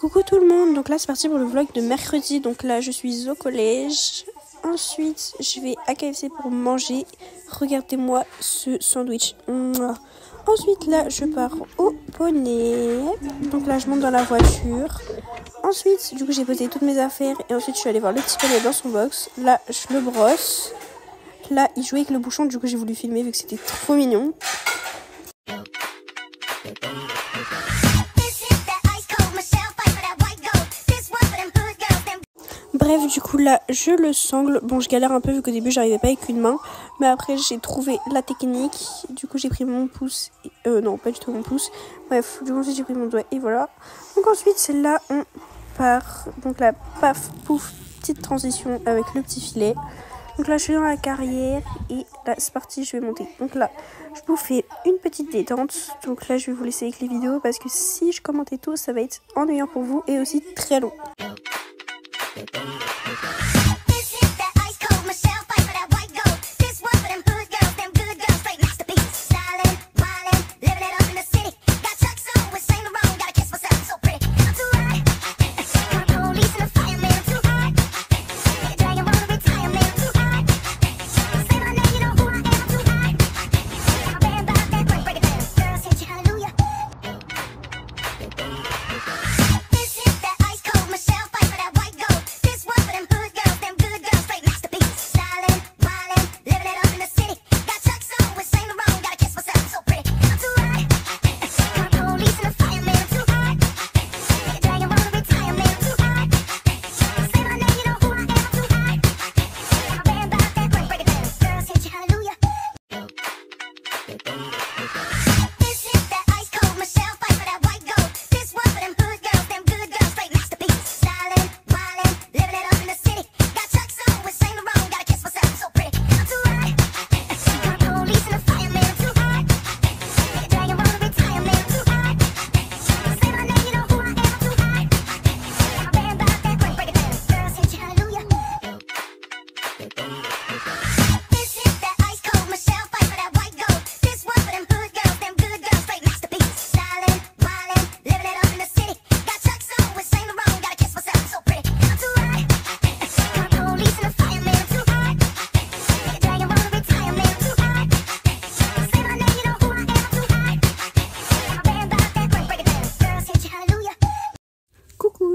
Coucou tout le monde, donc là c'est parti pour le vlog de mercredi. Donc là je suis au collège, ensuite je vais à KFC pour manger. Regardez-moi ce sandwich. Mouah. Ensuite là je pars au poney, donc là je monte dans la voiture. Ensuite du coup j'ai posé toutes mes affaires et ensuite je suis allée voir le petit poney dans son box. Là je le brosse, là il jouait avec le bouchon, du coup j'ai voulu filmer vu que c'était trop mignon. Bref, du coup là je le sangle. Bon, je galère un peu vu qu'au début j'arrivais pas avec une main, mais après j'ai trouvé la technique. Du coup j'ai pris mon pouce, non pas du tout mon pouce. Bref, du coup ensuite j'ai pris mon doigt et voilà. Donc ensuite là on part. Donc là paf pouf, petite transition avec le petit filet. Donc là je suis dans la carrière et là c'est parti, je vais monter. Donc là je vous fais une petite détente. Donc là je vais vous laisser avec les vidéos parce que si je commentais tout ça va être ennuyant pour vous et aussi très long.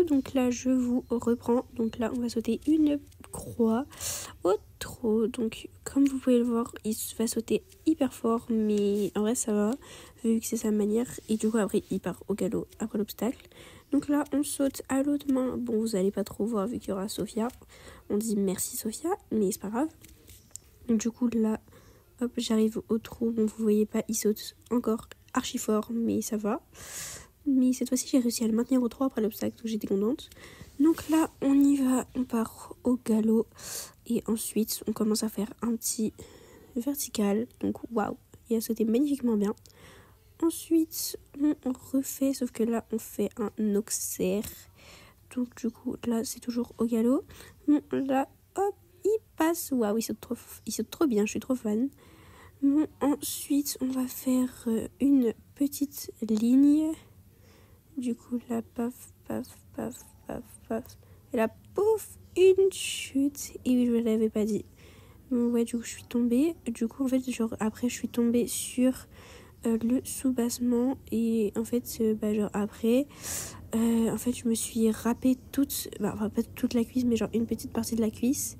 Donc là je vous reprends, donc là on va sauter une croix au trot. Donc comme vous pouvez le voir il va sauter hyper fort, mais en vrai ça va vu que c'est sa manière. Et du coup après il part au galop après l'obstacle. Donc là on saute à l'autre main. Bon, vous allez pas trop voir vu qu'il y aura Sophia, on dit merci Sophia, mais c'est pas grave. Donc du coup là hop j'arrive au trot. Bon, vous voyez pas, il saute encore archi fort mais ça va. Mais cette fois-ci, j'ai réussi à le maintenir au 3 après l'obstacle, donc j'étais contente. Donc là, on y va, on part au galop. Et ensuite, on commence à faire un petit vertical. Donc waouh, il a sauté magnifiquement bien. Ensuite, on refait, sauf que là, on fait un auxerre. Donc du coup, là, c'est toujours au galop. Bon, là, hop, il passe. Waouh, il saute trop bien, je suis trop fan. Bon, ensuite, on va faire une petite ligne. Du coup, là, paf, paf, paf, paf, paf. Et là, pouf, une chute. Et oui, je ne l'avais pas dit. Bon, ouais, du coup, je suis tombée. Du coup, en fait, genre, après, je suis tombée sur le soubassement. Et en fait, genre, après, en fait, je me suis râpée toute, enfin, pas toute la cuisse, mais genre une petite partie de la cuisse.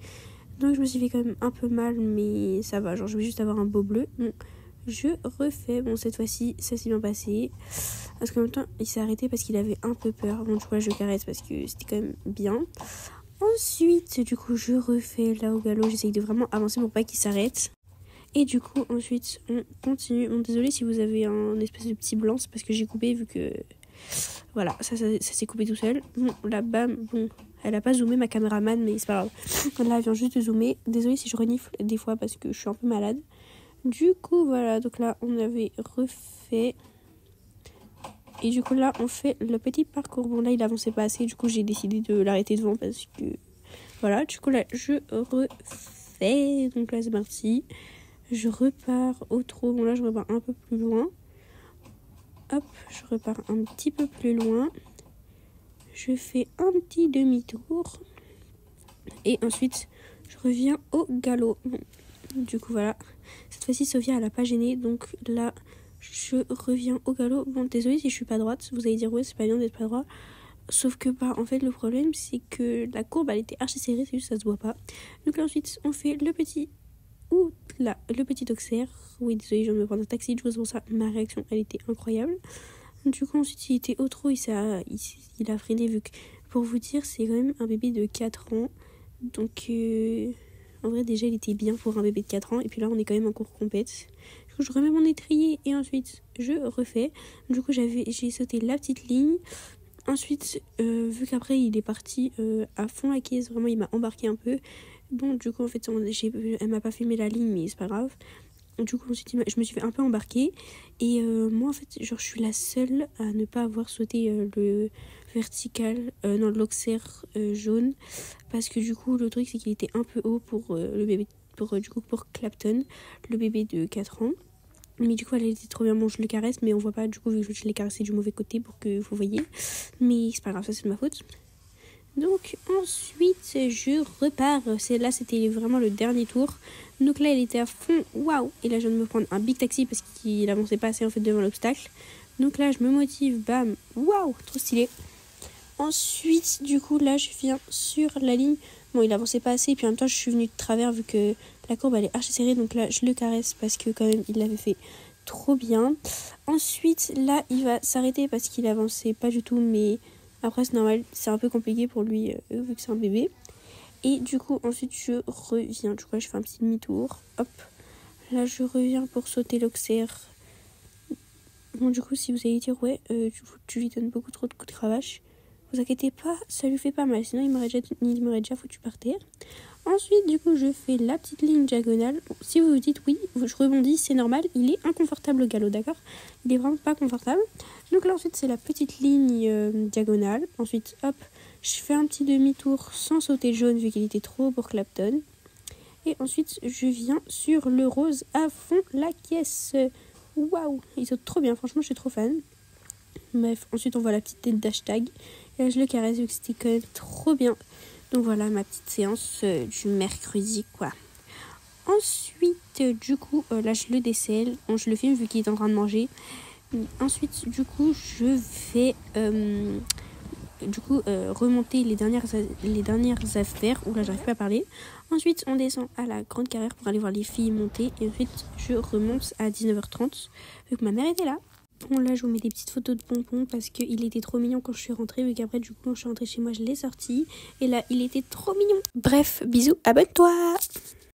Donc, je me suis fait quand même un peu mal, mais ça va. Genre, je vais juste avoir un beau bleu. Bon, je refais. Bon, cette fois-ci, ça s'est bien passé. Parce qu'en même temps, il s'est arrêté parce qu'il avait un peu peur. Bon, du coup, là, je caresse parce que c'était quand même bien. Ensuite, du coup, je refais là au galop. J'essaye de vraiment avancer pour pas qu'il s'arrête. Et du coup, ensuite, on continue. Bon, désolé si vous avez un espèce de petit blanc. C'est parce que j'ai coupé vu que... Voilà, ça s'est coupé tout seul. Bon, là, bam, bon... Elle a pas zoomé ma caméraman, mais c'est pas grave. Là, elle vient juste de zoomer. Désolée si je renifle des fois parce que je suis un peu malade. Du coup, voilà. Donc là, on avait refait... Et du coup là on fait le petit parcours. Bon là il avançait pas assez, du coup j'ai décidé de l'arrêter devant parce que voilà. Du coup là je refais. Donc là c'est parti. Je repars au trot. Bon là je repars un peu plus loin. Hop, je repars un petit peu plus loin. je fais un petit demi-tour. Et ensuite, je reviens au galop. Bon, du coup, voilà. Cette fois-ci, Sophia, elle n'a pas gêné. Donc là, je reviens au galop. Bon, désolée si je suis pas droite. Vous allez dire, ouais, c'est pas bien d'être pas droit. Sauf que, en fait, le problème, c'est que la courbe, elle était archi serrée. C'est juste ça se voit pas. Donc là, ensuite, on fait le petit... Ouh là, le petit auxerre. Oui, désolée, je viens de me prendre un taxi. Du coup, c'est pour ça, ma réaction, elle était incroyable. Du coup, ensuite, il était au trot. Il a freiné vu que... Pour vous dire, c'est quand même un bébé de 4 ans. Donc, en vrai, déjà, il était bien pour un bébé de 4 ans. Et puis là, on est quand même en cours compète. Du coup, je remets mon étrier et ensuite, je refais. Du coup, j'ai sauté la petite ligne. Ensuite, vu qu'après, il est parti à fond la caisse. Vraiment, il m'a embarqué un peu. Bon, du coup, en fait, elle m'a pas filmé la ligne, mais c'est pas grave. Du coup, ensuite, je me suis fait un peu embarquer. Et moi, en fait, genre, je suis la seule à ne pas avoir sauté le vertical, non, l'auxerre jaune. Parce que du coup, le truc, c'est qu'il était un peu haut pour le bébé, pour Clapton, le bébé de 4 ans. Mais du coup, elle était trop bien. Bon, je le caresse, mais on voit pas, du coup, vu que je l'ai caressé du mauvais côté pour que vous voyez. Mais c'est pas grave, ça, c'est de ma faute. Donc ensuite je repars, c'était vraiment le dernier tour. Donc là il était à fond, waouh. Et là je viens de me prendre un big taxi parce qu'il avançait pas assez en fait devant l'obstacle. Donc là je me motive, bam, waouh, trop stylé. Ensuite du coup là je viens sur la ligne. Bon il avançait pas assez et puis en même temps je suis venue de travers vu que la courbe elle est archi serrée. Donc là je le caresse parce que quand même il l'avait fait trop bien. Ensuite là il va s'arrêter parce qu'il avançait pas du tout, mais... Après, c'est normal, c'est un peu compliqué pour lui, vu que c'est un bébé. Et du coup, ensuite, je reviens. Du coup, je fais un petit demi-tour. Hop. Là, je reviens pour sauter l'auxerre. Bon, du coup, si vous allez dire, ouais, tu lui donnes beaucoup trop de coups de cravache, vous inquiétez pas, ça lui fait pas mal. Sinon, il m'aurait déjà foutu par terre. Ensuite, du coup, je fais la petite ligne diagonale. Bon, si vous vous dites oui, je rebondis, c'est normal. Il est inconfortable au galop, d'accord? Il est vraiment pas confortable. Donc là, ensuite, c'est la petite ligne diagonale. Ensuite, hop, je fais un petit demi-tour sans sauter jaune vu qu'il était trop haut pour Clapton. Et ensuite, je viens sur le rose à fond la caisse. Waouh, il saute trop bien. Franchement, je suis trop fan. Bref, ensuite, on voit la petite tête d'hashtag. Et là, je le caresse vu que c'était quand même trop bien. Donc voilà ma petite séance du mercredi quoi. Ensuite du coup là je le décèle, bon, je le filme vu qu'il est en train de manger. Ensuite du coup je vais remonter les dernières affaires. Là j'arrive pas à parler. Ensuite on descend à la grande carrière pour aller voir les filles monter. Et ensuite je remonte à 19h30 vu que ma mère était là. Bon là je vous mets des petites photos de Pompon parce qu'il était trop mignon quand je suis rentrée, vu qu'après du coup quand je suis rentrée chez moi je l'ai sorti et là il était trop mignon. Bref, bisous, abonne-toi.